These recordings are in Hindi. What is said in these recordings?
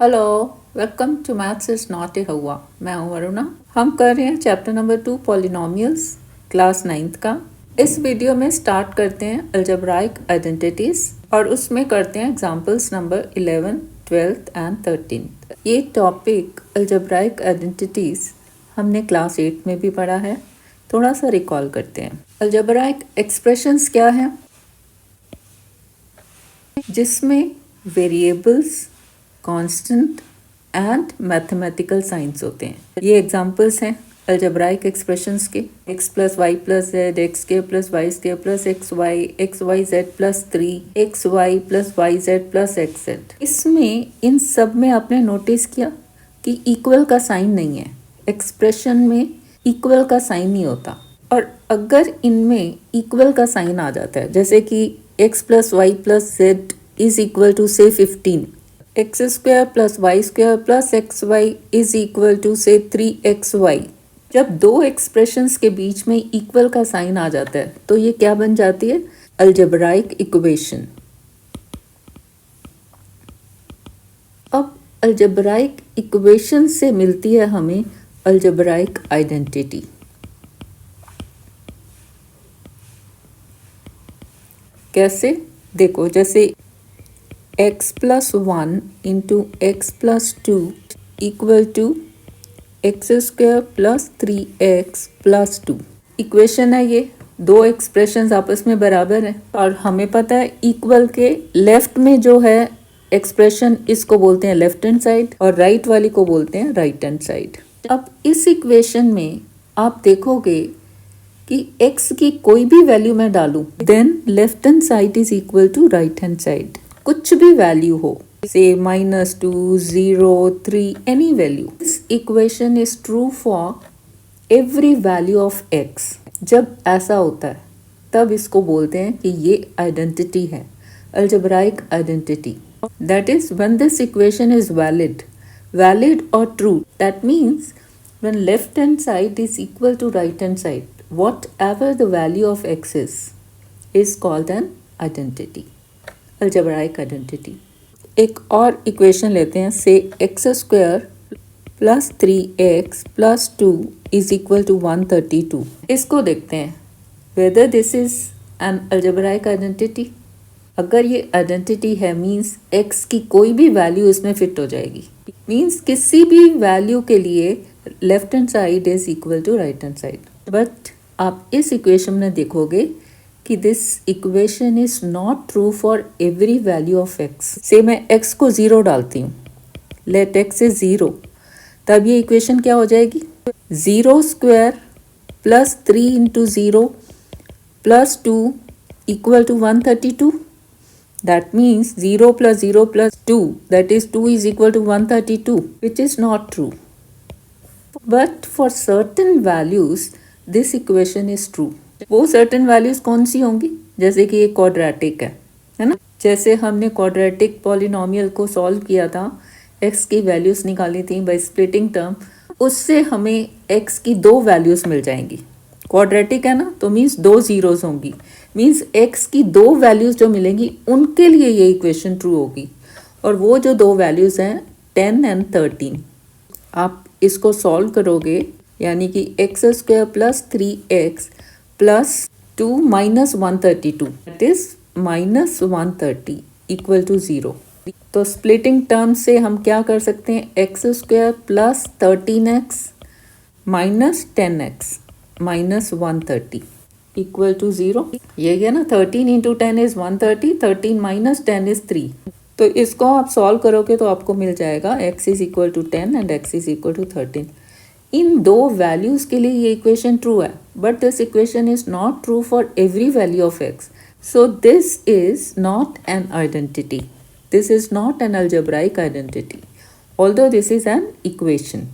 Hello, welcome to maths is not a हुआ। मैं हूँ वरुणा। हम कर रहे हैं chapter number 2 polynomials class 9th का। इस वीडियो में स्टार्ट करते हैं अलजेब्राइक आइडेंटिटीज और उसमें करते हैं एग्जांपल्स नंबर 11, 12 एंड 13। ये टॉपिक अलजेब्राइक आइडेंटिटीज हमने क्लास 8 में भी पढ़ा है। थोड़ा सा रिकॉल करते हैं। अलजेब्राइक एक्सप्रेशंस क्या है, जिसमें variables, constant and mathematical science होते हैं। ये एग्जांपल्स हैं अलजेब्राइक एक्सप्रेशंस के। x plus Y plus Z, X square plus Y square plus X Y Z plus 3 X Y plus Y Z plus X Z. इसमें इन सब में आपने नोटिस किया कि इक्वल का साइन नहीं है। एक्सप्रेशन में इक्वल का साइन नहीं होता, और अगर इनमें इक्वल का साइन आ जाता है, जैसे कि x plus Y plus Z is equal to से 15, X square plus Y square plus X Y is equal to से 3xy। जब दो एक्सप्रेशंस के बीच में इक्वल का साइन आ जाता है तो ये क्या बन जाती है? Algebraic equation. अब अलजेब्राइक इक्वेशन से मिलती है हमें अलजेब्राइक आइडेंटिटी। कैसे? देखो, जैसे x plus 1 into x plus 2 equal to x square plus 3x plus 2 equation है। ये दो एक्सप्रेशंस आपस में बराबर हैं, और हमें पता है इक्वल के लेफ्ट में जो है एक्सप्रेशन, इसको बोलते हैं लेफ्ट हैंड साइड, और राइट वाली को बोलते हैं राइट हैंड साइड। अब इस इक्वेशन में आप देखोगे कि x की कोई भी वैल्यू मैं डालूं, then left hand side is equal to right hand side. कुछ भी वैल्यू हो, say -2, 0, 3, any value, this equation is true for every value of x। जब ऐसा होता है तब इसको बोलते हैं कि ये आइडेंटिटी है, algebraic identity. That is when this equation is valid और true. That means when left hand side is equal to right hand side, whatever the value of x is called an identity, algebraic identity। एक और इक्वेशन लेते हैं, say x square plus 3x plus 2 is equal to 132। इसको देखते हैं whether this is an algebraic identity। अगर ये आइडेंटिटी है मीन्स x की कोई भी वैल्यू इसमें फिट हो जाएगी। मीन्स किसी भी वैल्यू के लिए left hand side is equal to right hand side. But आप इस इक्वेशन में देखोगे कि this equation is not true for every value of x। से मैं x को 0 डालती हूँ, लेट x इज 0, तब ये इक्वेशन क्या हो जाएगी? 0 square plus 3 into 0 plus 2 equal to 132। That means 0 plus 0 plus 2, that is 2 is equal to 132, which is not true. But for certain values this equation is true. वो सर्टेन वैल्यूज कौन सी होंगी? जैसे कि ये क्वाड्रेटिक है ना। जैसे हमने क्वाड्रेटिक पॉलिनोमियल को सॉल्व किया था, x की वैल्यूज निकाली थी बाय स्प्लिटिंग टर्म, उससे हमें x की दो वैल्यूज मिल जाएंगी। क्वाड्रेटिक है ना, तो मीन्स दो जीरोज होंगी, मीन्स x की दो वैल्यूज जो मिलेंगी उनके लिए ये इक्वेशन ट्रू होगी। और वो जो दो वैल्यूज हैं 10 एंड 13, आप इसको सॉल्व करोगे, यानी कि x square plus 3x plus 2 minus 132, that is minus 130 equal to 0। तो स्प्लिटिंग टर्म से हम क्या कर सकते हैं? X square plus 13x minus 10x minus 130 equal to 0। ये है ना, 13 इंटू 10 इज 130, 13 माइनस 10 इज 3। तो इसको आप सॉल्व करोगे तो आपको मिल जाएगा x is equal to 10 and x is equal to 13। इन दो वैल्यूज के लिए ये इक्वेशन ट्रू है, but this equation is not true for every value of x। So this is not an identity, this is not an algebraic identity, although this is an equation.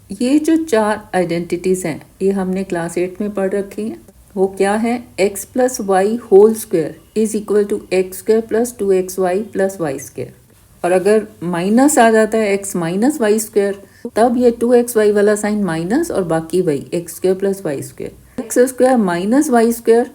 ये जो चार आइडेंटिटीज हैं ये हमने क्लास 8 में पढ़ रखी हैं। वो क्या है? x plus y whole square is equal to x square plus 2xy plus Y square. और अगर माइनस आ जाता है x माइनस वाई स्क्वायर, तब ये 2xy वाला साइन माइनस और बाकी वही x square plus Y square. X square minus y square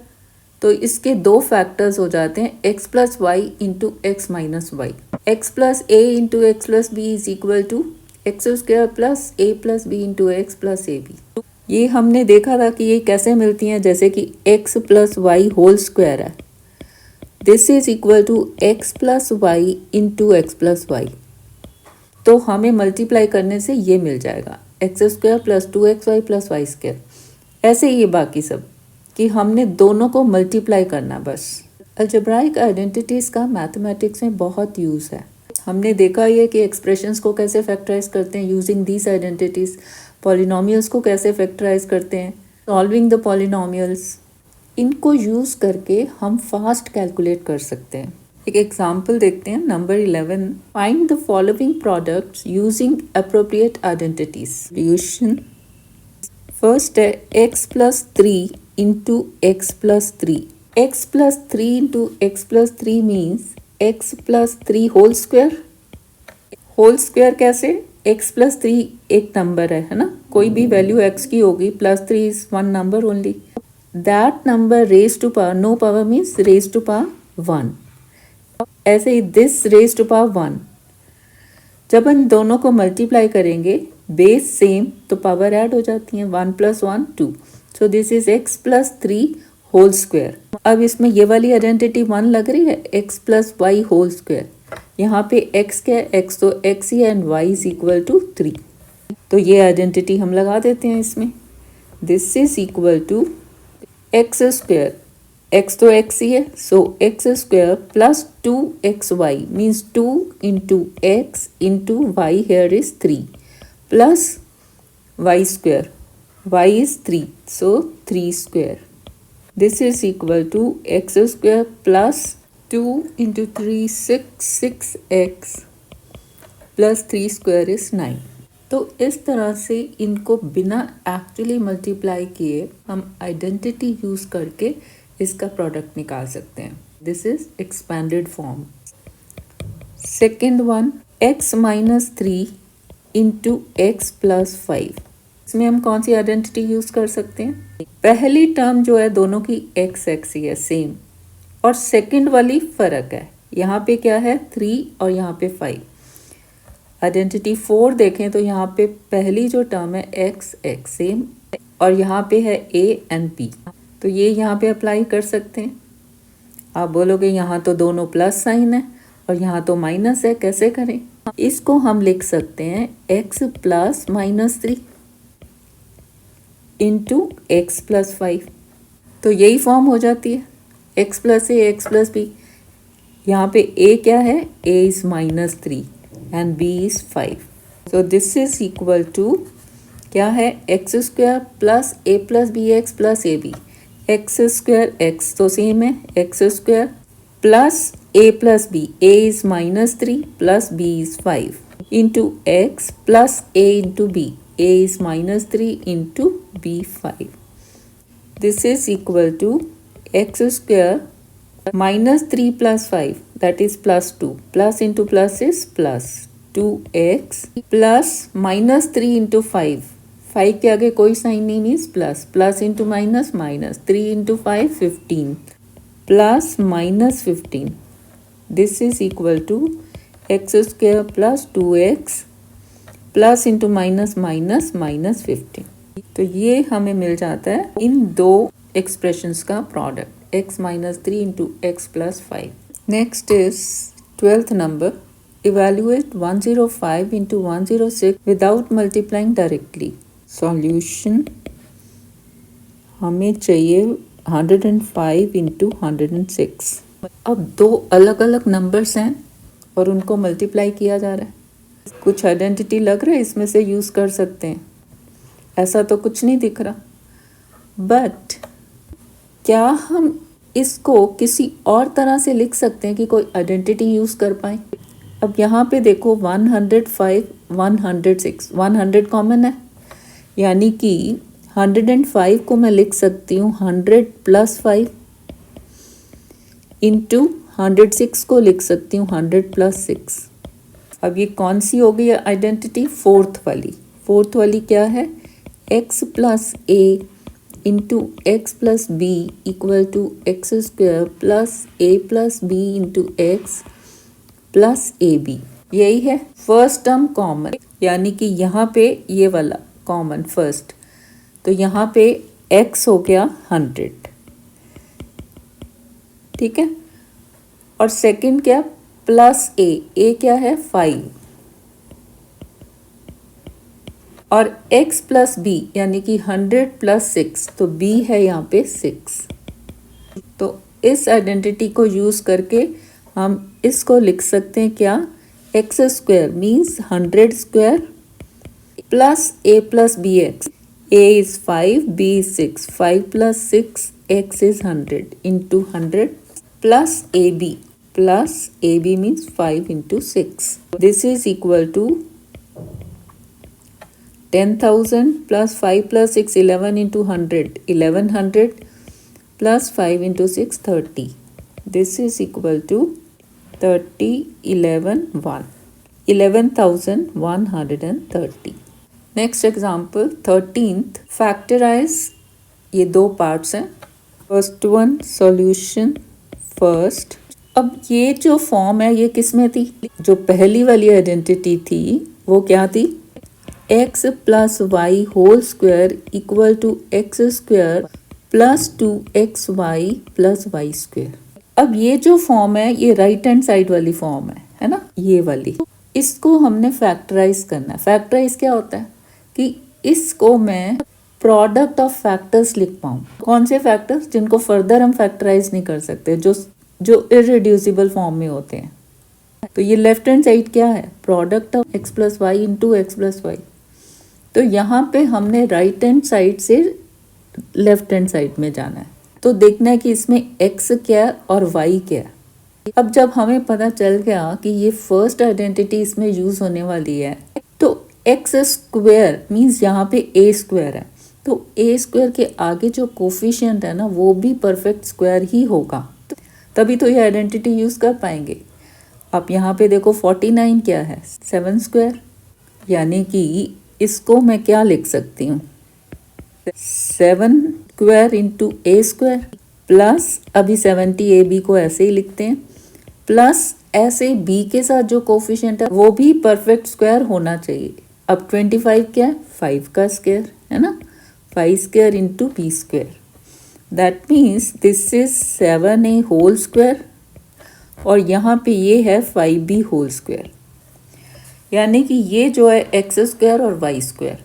तो इसके दो फैक्टर्स हो जाते हैं x plus y into x minus y. X plus a into x plus b is equal to x square plus a plus b into x plus a b. ये हमने देखा था कि ये कैसे मिलती हैं, जैसे कि x plus y whole square है, this is equal to x plus y into x plus y. तो हमें मल्टीप्लाई करने से ये मिल जाएगा x square plus 2xy plus Y square. ऐसे ही बाकी सब कि हमने दोनों को मल्टीप्लाई करना बस। अलजेब्राइक आइडेंटिटीज़ का मैथमेटिक्स में बहुत यूज़ है। हमने देखा ये कि एक्सप्रेशंस को कैसे फैक्टराइज करते हैं यूजिंग दीज आइडेंटिटीज़, पॉलिनोमियल्स को कैसे फैक्टराइज करते हैं, सॉल्विंग द पॉलिनोमियल्स। इनको यूज़ करके हम फास्ट कैलकुलेट कर सकते हैं। एक एग्जाम्पल देखते हैं, number 11, find the following products using appropriate identities. Solution first है x plus 3 into x plus 3। X plus 3 into x plus 3 means x plus 3 whole square. Whole square कैसे? x प्लस 3 एक नंबर है ना, कोई भी वैल्यू x की होगी, plus 3 is one number only. That number raise to power, no power means raise to power 1। ऐसे ही दिस रेज टू पावर 1। जब हम दोनों को मल्टीप्लाई करेंगे बेस सेम तो पावर ऐड हो जाती है, 1 plus 1 2। So this is x plus 3 whole square. अब इसमें ये वाली आइडेंटिटी 1 लग रही है, x plus y whole square. यहाँ पे x क्या है, x तो x ही है and y is equal to 3। तो ये आइडेंटिटी हम लगा देते हैं इसमें। This is equal to x square, x तो x ही है, so x square plus 2xy means 2 into x into y here is 3 plus y square, y is 3 so 3 square. This is equal to x square plus 2 into 3 6x plus 3 square is 9। तो इस तरह से इनको बिना एक्चुअली मल्टीप्लाई किए हम आइडेंटिटी यूज करके इसका प्रोडक्ट निकाल सकते हैं। This is expanded form. Second one, x minus 3 into x plus 5। इसमें हम कौन सी आइडेंटिटी यूज कर सकते हैं? पहली टर्म जो है दोनों की x ही है सेम, और सेकेंड वाली फर्क है, यहाँ पे क्या है 3 और यहाँ पे 5। आइडेंटिटी 4 देखें तो यहाँ पे पहली जो टर्म है x सेम, और यहाँ पे है a एंड b, तो ये यहाँ पे अप्लाई कर सकते हैं। आप बोलोगे यहाँ तो दोनों प्लस साइन है और यहाँ तो माइनस है, कैसे करें? इसको हम लिख सकते हैं x plus minus 3 into x plus 5। तो यही फॉर्म हो जाती है x plus a x plus b. यहाँ पे a क्या है, a is minus 3 and b is 5। So this is equal to क्या है, x square plus a plus b x plus a b. X square x तो सेम है, x square plus a plus b, a is minus 3 plus b is 5 into x plus a into b, a is minus 3 into b 5। This is equal to x square minus 3 plus 5 that is plus 2, plus into plus is plus 2x plus minus 3 into 5 के आगे कोई साइन नहीं means plus, plus into minus minus, 3 into 5 15 plus minus 15। This is equal to x square plus 2x plus into minus minus minus 15। तो ये हमें मिल जाता है इन दो एक्सप्रेशंस का product, x minus 3 into x plus 5। Next is 12th number, evaluate 105 into 106 without multiplying directly। Solution हमें चाहिए 105 into 106। अब दो अलग अलग नंबर्स हैं और उनको मल्टीप्लाई किया जा रहा है। कुछ आइडेंटिटी लग रहा है इसमें से यूज़ कर सकते हैं, ऐसा तो कुछ नहीं दिख रहा, बट क्या हम इसको किसी और तरह से लिख सकते हैं कि कोई आइडेंटिटी यूज़ कर पाए? अब यहाँ पे देखो 105 106, 100 कॉमन है, यानी कि 105 को मैं लिख सकती हूँ 100 प्लस 5 इंटू 106 को लिख सकती हूँ 100 प्लस 6। अब ये कौन सी हो गई आइडेंटिटी? फोर्थ वाली क्या है, x plus a into x plus b equal to x square plus a plus b into x plus a b. यही है फर्स्ट टर्म कॉमन, यानी कि यहाँ पे ये वाला कॉमन फर्स्ट, तो यहाँ पे x हो गया 100, ठीक है। और सेकंड क्या, प्लस ए क्या है 5, और x प्लस बी यानी कि 100 प्लस 6, तो b है यहाँ पे 6। तो इस आइडेंटिटी को यूज करके हम इसको लिख सकते हैं क्या, x square means 100 square plus a plus b x, a is 5, b is 6, 5 plus 6, x is 100 into 100 plus ab means 5 into 6. This is equal to 10,000 plus 5 plus 6, 11 into 100, 1100 plus 5 into 6, 30. This is equal to 30, 11, 1. 11,130. Next example 13th, factorise, ये दो पार्ट्स हैं। First one solution first. अब ये जो फॉर्म है ये किस में थी, जो पहली वाली आइडेंटिटी थी वो क्या थी, x plus y whole square equal to x square plus 2xy plus Y square. अब ये जो फॉर्म है ये राइट हैंड साइड वाली फॉर्म है ना, ये वाली, इसको हमने फैक्टराइज करना है। फैक्टराइज क्या होता है कि इसको मैं प्रोडक्ट ऑफ फैक्टर्स लिख पाऊँ। कौन से फैक्टर्स, जिनको फर्दर हम फैक्टराइज नहीं कर सकते, जो इररिड्यूसिबल फॉर्म में होते हैं। तो ये लेफ्ट हैंड साइड क्या है, product of x plus y into x plus y. तो यहाँ पे हमने राइट हैंड साइड से लेफ्ट हैंड साइड में जाना है, तो देखना है कि इसमें x क्या है और y क्या है। अब जब हमें पता चल गया कि ये फर्स्ट आइडेंटिटी इसमें यूज होने वाली है, तो एक्स स्क्वायर मीन्स यहाँ पे ए स्क्वायर है, तो ए स्क्वायर के आगे जो कोफिशिएंट है ना वो भी परफेक्ट स्क्वायर ही होगा, तभी तो ये आइडेंटिटी यूज कर पाएंगे। अब यहाँ पे देखो 49 क्या है, 7 स्क्वायर, यानी कि इसको मैं क्या लिख सकती हूँ, 7 स्क्वायर इंटू ए स्क्वायर प्लस, अभी 70 ए बी को ऐसे ही लिखते हैं, प्लस ऐसे बी के साथ जो कोफिशिएंट है वो भी परफेक्ट स्क्वायर होना चाहिए। अब 25 क्या है, 5 का स्क्वायर है ना, 5 square into b square, that means this is 7a whole square, और यहाँ पे ये है 5b होल स्क्वायर। यानी कि ये जो है एक्स स्क्वायर और वाई स्क्वायर,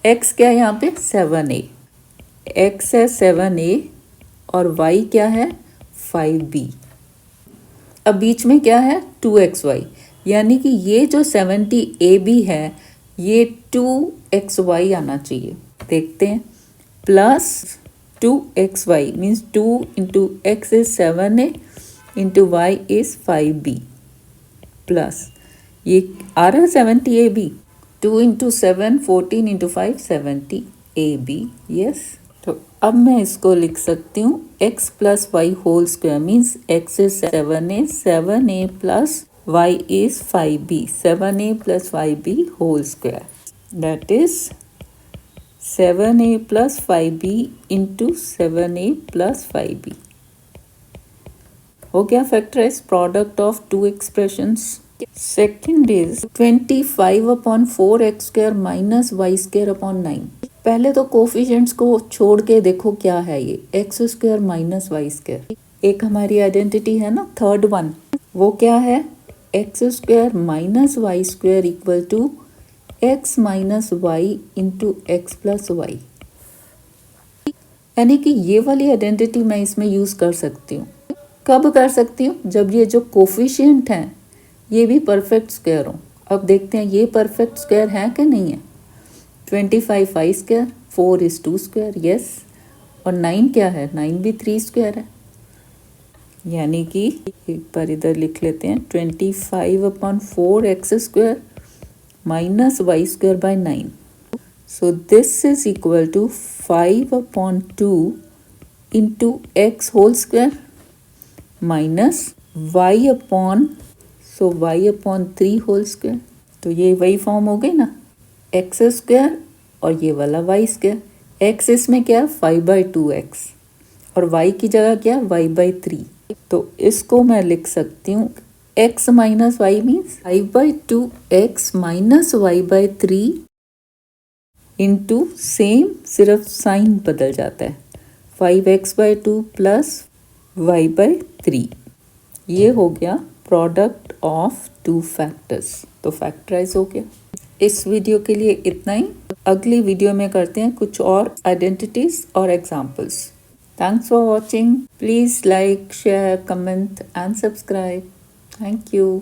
एक्स क्या है यहाँ पे 7a, एक्स है 7a और वाई क्या है 5b। अब बीच में क्या है 2xy, यानी कि ये जो 70ab है ये 2xy आना चाहिए। देखते हैं, plus 2xy means 2 into x is 7a into y is 5b, plus ये आ रहा है 70ab, 2 into 7 14 into 5 70ab, yes. तो अब मैं इसको लिख सकती हूँ x plus y whole square means x is 7a plus y is 5b, 7a plus 5b whole square, that is 7a plus 5b into 7a plus 5b। हो गया factorise product of two expressions. Second is 25 upon 4x square minus y square upon 9। पहले तो कोफिशिएंट्स को छोड़ के देखो क्या है ये, x square minus y square. एक हमारी आइडेंटिटी है ना थर्ड वन, वो क्या है, x square minus y square equal to x minus y into x plus y. यानी कि ये वाली आइडेंटिटी मैं इसमें यूज कर सकती हूँ। कब कर सकती हूँ, जब ये जो कोफिशिएंट हैं ये भी परफेक्ट स्क्वायर हो। अब देखते हैं ये परफेक्ट स्क्वायर है कि नहीं है। 25 5 स्क्वायर, 4 is 2 स्क्वायर, यस। और 9 क्या है, 9 भी 3 स्क्वायर है। यानी कि एक बार इधर लिख लेते हैं, 25 upon 4 x square minus y square by 9। So this is equal to 5 upon 2 into x whole square minus y upon, so y upon 3 whole square. तो ये वही फॉर्म हो गई ना, एक्स स्क्वायर और ये वाला वाई स्क्वायर। x इसमें क्या है 5/2x और y की जगह क्या है y/3। तो इसको मैं लिख सकती हूँ x minus y means 5/2x minus y/3 into same, सिर्फ साइन बदल जाता है 5x/2 प्लस y/3। ये हो गया प्रोडक्ट ऑफ टू फैक्टर्स, तो फैक्टराइज हो गया। इस वीडियो के लिए इतना ही। अगली वीडियो में करते हैं कुछ और आइडेंटिटीज और examples. Thanks for watching. Please like, share, comment and subscribe. Thank you.